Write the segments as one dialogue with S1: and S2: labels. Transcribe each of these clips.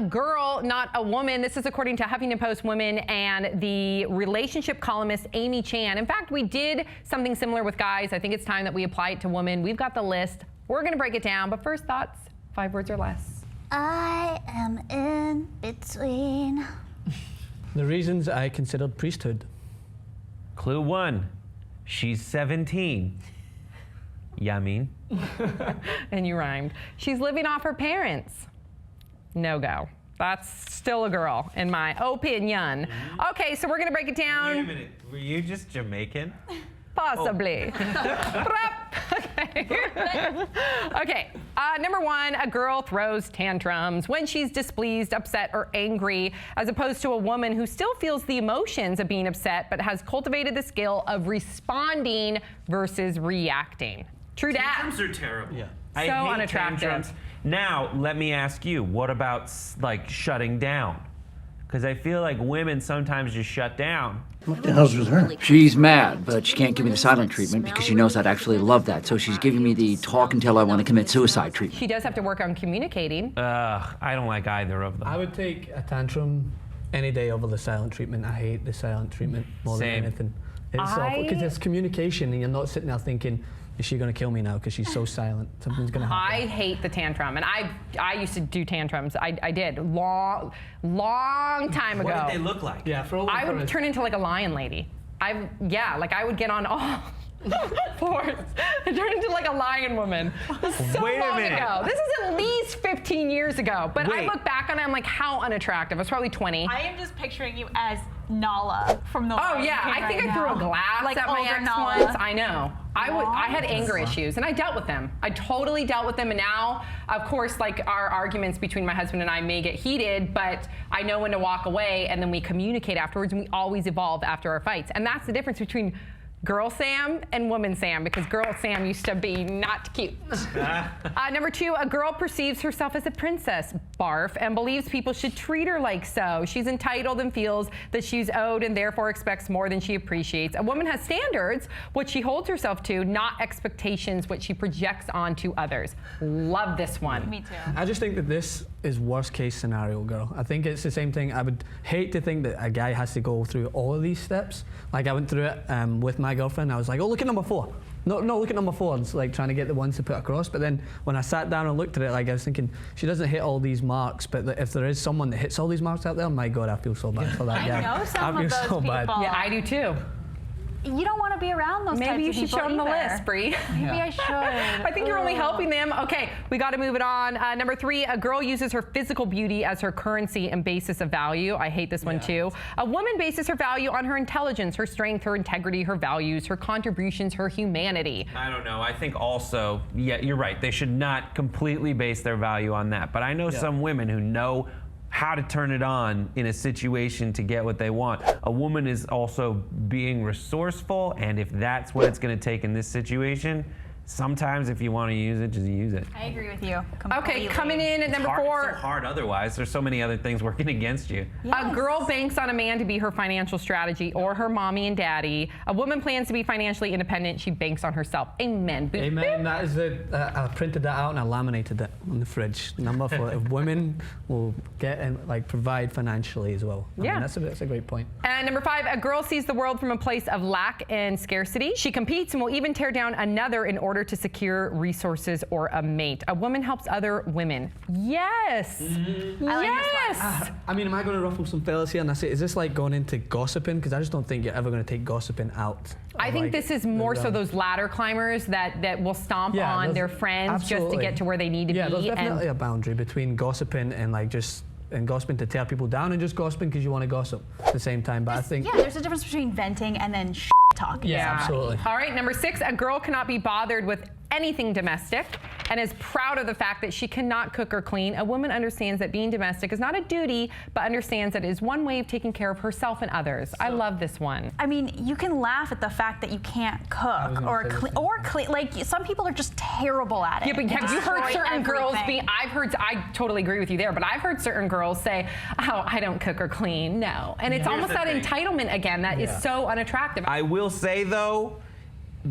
S1: girl, not a woman. This is according to Huffington Post Women and the relationship columnist Amy Chan. In fact, we did something similar with guys. I think it's time that we apply it to women. We've got the list. We're going to break it down. But first thoughts, 5 words or less.
S2: I am in between.
S3: The reasons I considered priesthood.
S4: Clue 1, she's 17. Yamin.
S1: And you rhymed. She's living off her parents. No go. That's still a girl, in my opinion. Okay, so we're gonna break it down.
S4: Wait a minute, were you just Jamaican?
S1: Possibly. Okay, number 1, a girl throws tantrums when she's displeased, upset, or angry, as opposed to a woman who still feels the emotions of being upset, but has cultivated the skill of responding versus reacting. True dat.
S4: Tantrums are terrible.
S3: Yeah.
S4: I
S1: So
S4: hate
S1: unattractive.
S4: tantrums. Now, let me ask you, what about like shutting down? Because I feel like women sometimes just shut down.
S5: What the hell's with her?
S6: She's mad, but she can't give me the silent treatment because she knows I'd actually love that. So she's giving me the talk until I want to commit suicide treatment.
S1: She does have to work on communicating.
S4: I don't like either of them.
S3: I would take a tantrum any day over the silent treatment. I hate the silent treatment more than anything. It's awful because it's communication and you're not sitting there thinking, is she going to kill me now because she's so silent? Something's going to happen.
S1: I hate the tantrum, and I used to do tantrums. I did long time ago.
S4: What did they look like?
S3: Yeah, for all
S1: I would turn into like a lion lady. I would get on all fours and turn into like a lion woman. This is so
S4: Wait a
S1: long
S4: minute.
S1: ago. This is at least 15 years ago. But I
S4: Wait.
S1: look back on it, I'm like, how unattractive. I was probably 20.
S2: I am just picturing you as Nala from the
S1: Oh yeah, I think I threw a glass
S2: like
S1: at my
S2: older
S1: ex
S2: Nala.
S1: once. I know. I had anger issues, and I dealt with them. I totally dealt with them, and now, of course, like our arguments between my husband and I may get heated, but I know when to walk away, and then we communicate afterwards, and we always evolve after our fights. And that's the difference between Girl Sam and Woman Sam, because Girl Sam used to be not cute. Number 2, a girl perceives herself as a princess, barf, and believes people should treat her like so. She's entitled and feels that she's owed and therefore expects more than she appreciates. A woman has standards, what she holds herself to, not expectations, what she projects onto others. Love this one.
S2: Me too.
S3: I just think that this is worst case scenario, girl. I think it's the same thing. I would hate to think that a guy has to go through all of these steps. Like I went through it with my girlfriend. I was like, oh, look at number 4. No, look at number 4. It's like trying to get the ones to put across. But then when I sat down and looked at it, like I was thinking, she doesn't hit all these marks. But if there is someone that hits all these marks out there, my God, I feel so bad for that guy.
S2: I know some
S3: I
S2: of
S3: feel
S2: those
S3: so
S2: people.
S3: bad.
S1: Yeah, I do too.
S2: You don't want to be around those types
S1: Maybe you
S2: of
S1: should
S2: people
S1: show them the
S2: either.
S1: list, Bree.
S2: Maybe I should.
S1: I think you're only helping them. Okay, we got to move it on. Number 3, a girl uses her physical beauty as her currency and basis of value. I hate this one too. A woman bases her value on her intelligence, her strength, her integrity, her values, her contributions, her humanity.
S4: I don't know. I think also, yeah, you're right. They should not completely base their value on that. But I know some women who know how to turn it on in a situation to get what they want. A woman is also being resourceful, and if that's what it's going to take in this situation, sometimes if you want to use it, just use it.
S2: I agree with you completely.
S1: Okay, coming in at number 4.
S4: It's so hard otherwise. There's so many other things working against you.
S1: A girl banks on a man to be her financial strategy or her mommy and daddy. A woman plans to be financially independent. She banks on herself. Amen. Boop,
S3: Amen.
S1: boop.
S3: That is it. I printed that out and I laminated it on the fridge. Number 4. If women will get and like provide financially as well. I mean, that's a great point.
S1: And number 5, a girl sees the world from a place of lack and scarcity. She competes and will even tear down another in order to secure resources or a mate. A woman helps other women. Yes. Yes.
S3: I mean, am I going to ruffle some feathers here and I say, is this like going into gossiping? Because I just don't think you're ever going to take gossiping out.
S1: I think this is more so those ladder climbers that will stomp on their friends just to get to where they need to be.
S3: Yeah, there's definitely a boundary between gossiping and like gossiping to tear people down and just gossiping because you want to gossip at the same time. But I think
S2: there's a difference between venting and then talking.
S3: Yeah, absolutely.
S1: All right, number 6, a girl cannot be bothered with anything domestic and is proud of the fact that she cannot cook or clean. A woman understands that being domestic is not a duty, but understands that it is one way of taking care of herself and others. I love this one.
S2: I mean, you can laugh at the fact that you can't cook or clean. Like, some people are just terrible at it.
S1: Yeah, but have you heard certain girls
S2: everything.
S1: I totally agree with you there, but I've heard certain girls say, oh, I don't cook or clean, no. And it's almost that entitlement again that is so unattractive.
S4: I will say though,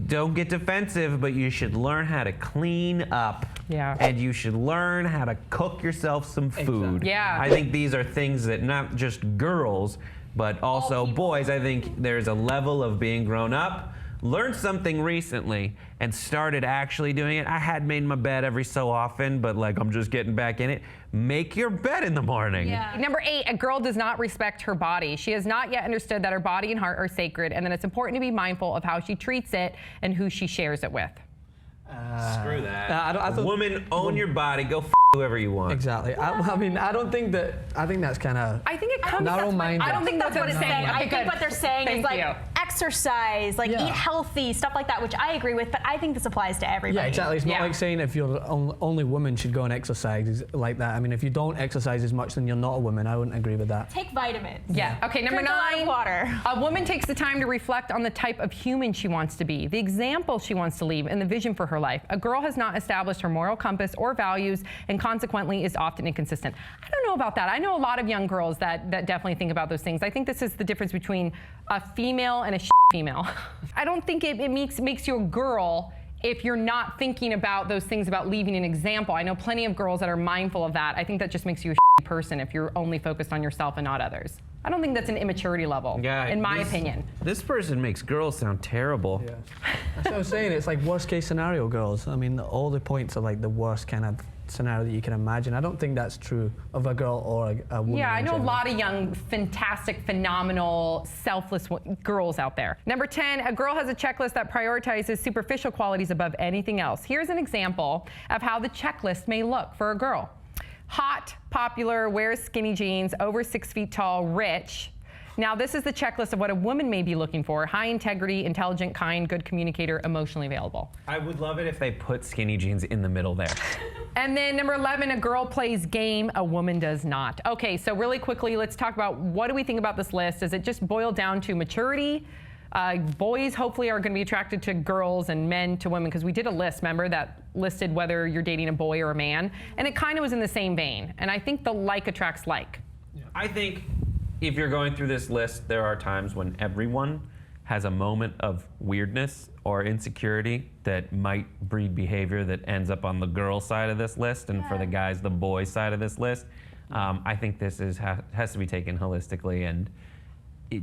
S4: don't get defensive, but you should learn how to clean up.
S1: Yeah.
S4: And you should learn how to cook yourself some food.
S1: Yeah.
S4: I think these are things that not just girls, but also boys, I think there's a level of being grown up. Learned something recently and started actually doing it. I had made my bed every so often, but like I'm just getting back in it. Make your bed in the morning.
S2: Yeah.
S1: Number 8, a girl does not respect her body. She has not yet understood that her body and heart are sacred, and that it's important to be mindful of how she treats it and who she shares it with.
S4: Screw that.
S3: I thought-
S4: Woman, own your body. Go whoever you want.
S3: Exactly. I mean, I don't think that. I think that's kind of.
S1: I think it comes.
S3: Narrow-minded.
S1: I don't think that's what it's saying.
S2: I
S1: Okay,
S2: think
S1: good.
S2: what they're saying
S1: Thank
S2: is like
S1: you.
S2: exercise, like
S3: Yeah.
S2: eat healthy, stuff like that, which I agree with, but I think this applies to everybody.
S3: Yeah, exactly. It's not
S1: Yeah.
S3: like saying if you're only women should go and exercise like that. I mean, if you don't exercise as much, then you're not a woman. I wouldn't agree with that.
S2: Take vitamins.
S1: Yeah. Okay, number
S2: Drink a lot of
S1: 9.
S2: water.
S1: A woman takes the time to reflect on the type of human she wants to be, the example she wants to leave, and the vision for her life. A girl has not established her moral compass or values, and consequently is often inconsistent. I don't know about that. I know a lot of young girls that definitely think about those things. I think this is the difference between a female and a female. I don't think it makes you a girl if you're not thinking about those things about leaving an example. I know plenty of girls that are mindful of that. I think that just makes you a person if you're only focused on yourself and not others. I don't think that's an immaturity level, in my opinion.
S4: This person makes girls sound terrible.
S3: Yeah. That's what I was saying. It's like worst case scenario girls. I mean, all the points are like the worst kind of scenario that you can imagine. I don't think that's true of a girl or a woman.
S1: Yeah, I
S3: in
S1: know a
S3: general.
S1: lot of young, fantastic, phenomenal, selfless girls out there. Number 10, a girl has a checklist that prioritizes superficial qualities above anything else. Here's an example of how the checklist may look for a girl. Hot, popular, wears skinny jeans, over 6 feet tall, rich. Now, this is the checklist of what a woman may be looking for. High integrity, intelligent, kind, good communicator, emotionally available.
S4: I would love it if they put skinny jeans in the middle there.
S1: And then number 11, a girl plays game, a woman does not. Okay, so really quickly, let's talk about what do we think about this list? Does it just boil down to maturity? Boys hopefully are going to be attracted to girls and men to women, because we did a list, remember, that listed whether you're dating a boy or a man, and it kind of was in the same vein. And I think the like attracts like.
S4: I think if you're going through this list, there are times when everyone has a moment of weirdness or insecurity that might breed behavior that ends up on the girl side of this list, and for the guys, the boy side of this list. I think this has to be taken holistically, and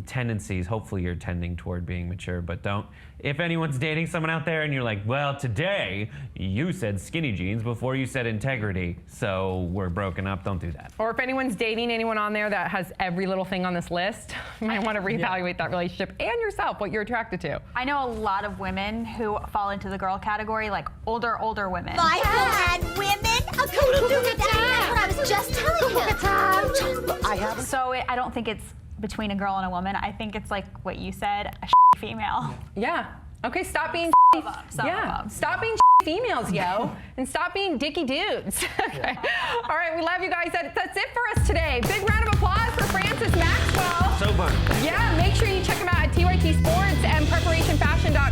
S4: tendencies, hopefully you're tending toward being mature, but don't. If anyone's dating someone out there and you're like, well, today you said skinny jeans before you said integrity, so we're broken up, don't do that.
S1: Or if anyone's dating anyone on there that has every little thing on this list, you might want to reevaluate that relationship and yourself, what you're attracted to.
S2: I know a lot of women who fall into the girl category, like older women.
S5: I had women. A couple do it. That's what I was just telling you. I have.
S2: So I don't think it's between a girl and a woman. I think it's like what you said, a female.
S1: Yeah. Okay, stop being
S2: Some of them.
S1: Stop being females, yo, and stop being dicky dudes. Okay. All right, we love you guys. That's it for us today. Big round of applause for Francis Maxwell.
S4: So fun.
S1: Yeah, make sure you check him out at TYT Sports and PreparationFashion.com.